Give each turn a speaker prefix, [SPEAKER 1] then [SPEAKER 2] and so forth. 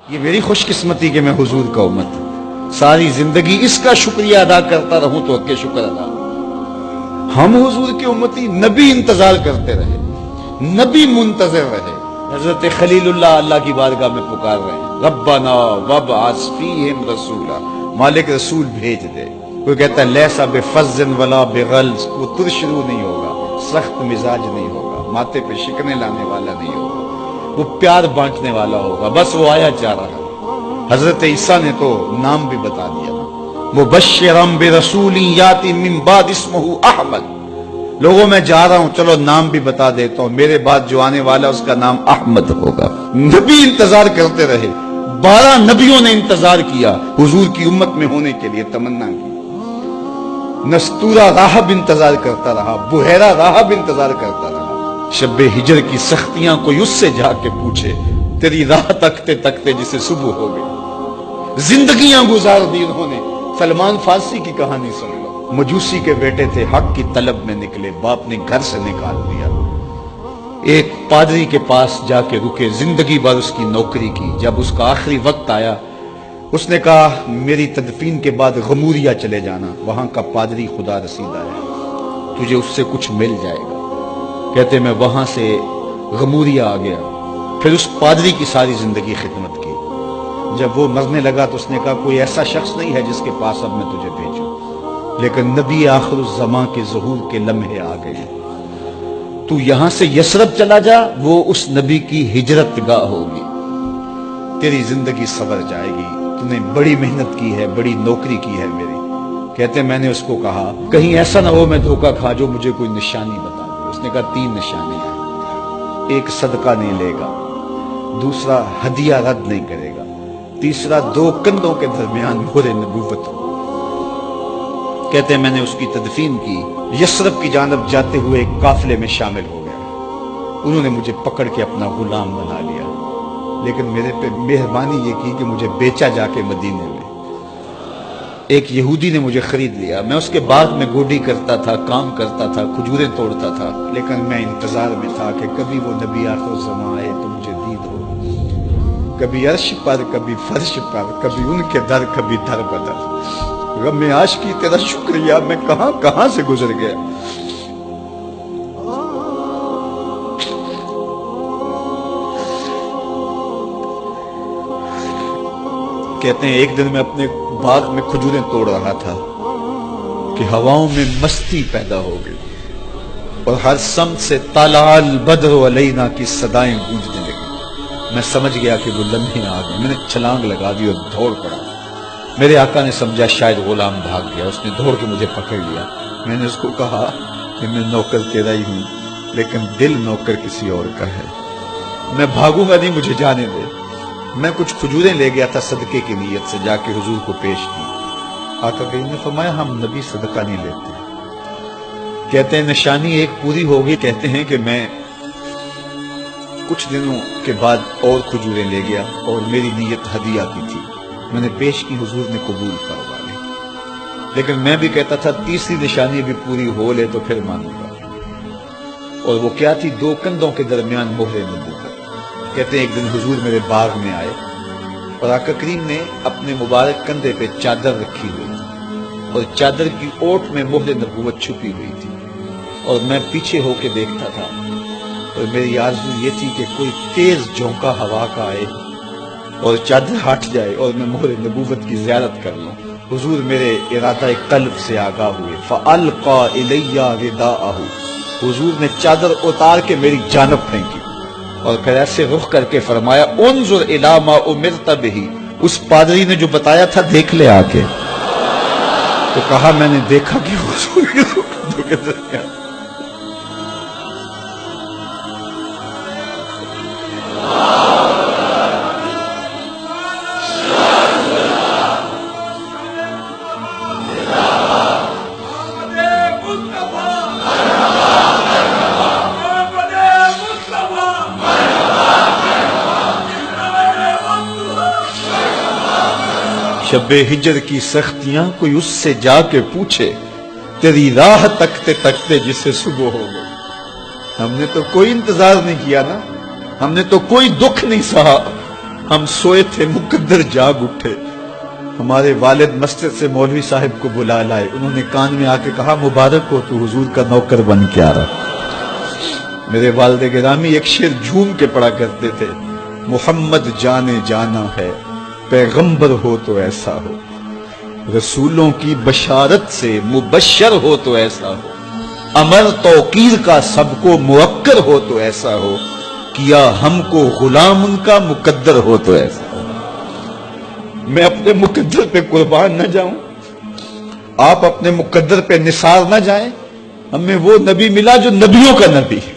[SPEAKER 1] یہ میری خوش قسمتی کہ میں حضور کا امت ساری زندگی اس کا شکریہ ادا کرتا رہوں تو کہ شکر ادا. ہم حضور کے امتی نبی انتظار کرتے رہے, نبی منتظر رہے. حضرت خلیل اللہ کی بارگاہ میں پکار رہے ہیں, ربنا وابعث فیہم رسولا, مالک رسول بھیج دے. کوئی کہتا ہے لیسا بفظ ولا بغلظ, وہ ترشرو نہیں ہوگا, سخت مزاج نہیں ہوگا, ماتھے پہ شکنیں لانے والا نہیں ہوگا, وہ پیار بانٹنے والا ہوگا. بس وہ آیا جا رہا ہے. حضرت عیسیٰ نے تو نام بھی بتا دیا, مبشرم برسول یاتی من بعد اسمہ احمد. لوگوں میں جا رہا ہوں, چلو نام بھی بتا دیتا ہوں, میرے بعد جو آنے والا اس کا نام احمد ہوگا. نبی انتظار کرتے رہے, 12 نبیوں نے انتظار کیا حضور کی امت میں ہونے کے لیے, تمنا کی. نستورہ راہب انتظار کرتا رہا, بحیرہ راہب انتظار کرتا رہا. شب ہجر کی سختیاں کوئی اس سے جا کے پوچھے, تیری راہ تکتے تکتے جسے صبح ہو گئی. زندگیاں گزار دی انہوں نے. سلمان فارسی کی کہانی سن لو, مجوسی کے بیٹے تھے, حق کی طلب میں نکلے, باپ نے گھر سے نکال دیا. ایک پادری کے پاس جا کے رکے, زندگی بھر اس کی نوکری کی. جب اس کا آخری وقت آیا, اس نے کہا میری تدفین کے بعد غموریہ چلے جانا, وہاں کا پادری خدا رسیدہ ہے, تجھے اس سے کچھ مل جائے گا. کہتے میں وہاں سے غموریہ آ گیا. پھر اس پادری کی ساری زندگی خدمت کی. جب وہ مرنے لگا تو اس نے کہا کوئی ایسا شخص نہیں ہے جس کے پاس اب میں تجھے بھیجوں, لیکن نبی آخر الزمان کے ظہور کے لمحے آ گئے. تو یہاں سے یثرب چلا جا, وہ اس نبی کی ہجرت گاہ ہوگی, تیری زندگی سنور جائے گی. تو نے بڑی محنت کی ہے, بڑی نوکری کی ہے میری. کہتے میں نے اس کو کہا کہیں ایسا نہ ہو میں دھوکہ کھا جو مجھے کوئی نشانی بتا دے. اس نے کہا 3 نشانی ہیں, ایک صدقہ نہیں لے گا, دوسرا ہدیہ رد نہیں کرے گا, تیسرا 2 کندھوں کے درمیان مہر نبوت ہو. کہتے ہیں میں نے اس کی تدفین کی, یثرب کی جانب جاتے ہوئے ایک قافلے میں شامل ہو گیا. انہوں نے مجھے پکڑ کے اپنا غلام بنا لیا, لیکن میرے پہ مہربانی یہ کی کہ مجھے بیچا جا کے مدینے میں. ایک یہودی نے مجھے خرید لیا. میں اس کے باغ میں گوڈی کرتا تھا, کام کرتا تھا, کھجوریں توڑتا تھا, لیکن میں انتظار میں تھا کہ کبھی وہ نبی آخر الزمان آئے تو مجھے دید ہو. کبھی عرش پر, کبھی فرش پر, کبھی ان کے در, کبھی در بدر. غم عاشقی تیرا شکریہ, میں کہاں کہاں سے گزر گیا. کہتے ہیں ایک دن میں اپنے باغ میں کھجوریں توڑ رہا تھا کہ ہواؤں میں مستی پیدا ہو گئی, اور ہر سمت سے طلع البدر علینا کی صدائیں گونجنے لگی. میں سمجھ گیا کہ وہ لمحے آ گئے. میں نے چھلانگ لگا دی اور دوڑ پڑا. میرے آقا نے سمجھا شاید غلام بھاگ گیا, اس نے دوڑ کے مجھے پکڑ لیا. میں نے اس کو کہا کہ میں نوکر تیرا ہی ہوں, لیکن دل نوکر کسی اور کا ہے. میں بھاگوں گا نہیں, مجھے جانے دے. میں کچھ کھجوریں لے گیا تھا صدقے کی نیت سے, جا کے حضور کو پیش کی. آقا کریم نے فرمایا ہم نبی صدقہ نہیں لیتے. کہتے ہیں نشانی ایک پوری ہوگی. کہتے ہیں کہ میں کچھ دنوں کے بعد اور کھجوریں لے گیا, اور میری نیت ہدیہ کی تھی. میں نے پیش کی, حضور نے قبول فرما لی. لیکن میں بھی کہتا تھا تیسری نشانی بھی پوری ہو لے تو پھر مانوں گا. اور وہ کیا تھی؟ 2 کندھوں کے درمیان مہر نبوت. کہتے ہیں ایک دن حضور میرے باغ میں آئے, اور آقا کریم نے اپنے مبارک کندھے پہ چادر رکھی ہوئی تھی, اور چادر کی اوٹ میں مہر نبوت چھپی ہوئی تھی. اور میں پیچھے ہو کے دیکھتا تھا, اور میری آرزو یہ تھی کہ کوئی تیز جھونکا ہوا کا آئے اور چادر ہٹ جائے اور میں مہر نبوت کی زیارت کر لوں. حضور میرے ارادہ قلب سے آگاہ ہوئے. فَأَلْقَى إِلَيَّ رِدَاءَهُ, حضور نے چادر اتار کے میری جانب پھینکی, اور پھر ایسے رخ کر کے فرمایا انظر الی ما امرت بہ, اس پادری نے جو بتایا تھا دیکھ لے آ کے. تو کہا میں نے دیکھا کہ حضور کے کندھوں کے درمیان. شب ہجر کی سختیاں کوئی اس سے جا کے پوچھے, تیری راہ تکتے تکتے جسے صبح ہو گئی. ہم نے تو کوئی انتظار نہیں کیا نا, ہم نے تو کوئی دکھ نہیں سہا, ہم سوئے تھے مقدر جاگ اٹھے، ہمارے والد مسجد سے مولوی صاحب کو بلا لائے، انہوں نے کان میں آ کے کہا مبارک ہو تو حضور کا نوکر بن کے آ رہا۔ میرے والد گرامی ایک شعر جھوم کے پڑھا کرتے تھے، محمد جانے جانا ہے پیغمبر ہو تو ایسا ہو، رسولوں کی بشارت سے مبشر ہو تو ایسا ہو، امر توقیر کا سب کو موکر ہو تو ایسا ہو، کیا ہم کو غلام ان کا مقدر ہو تو ایسا ہو۔ میں اپنے مقدر پہ قربان نہ جاؤں، آپ اپنے مقدر پہ نثار نہ جائیں، ہمیں وہ نبی ملا جو نبیوں کا نبی ہے۔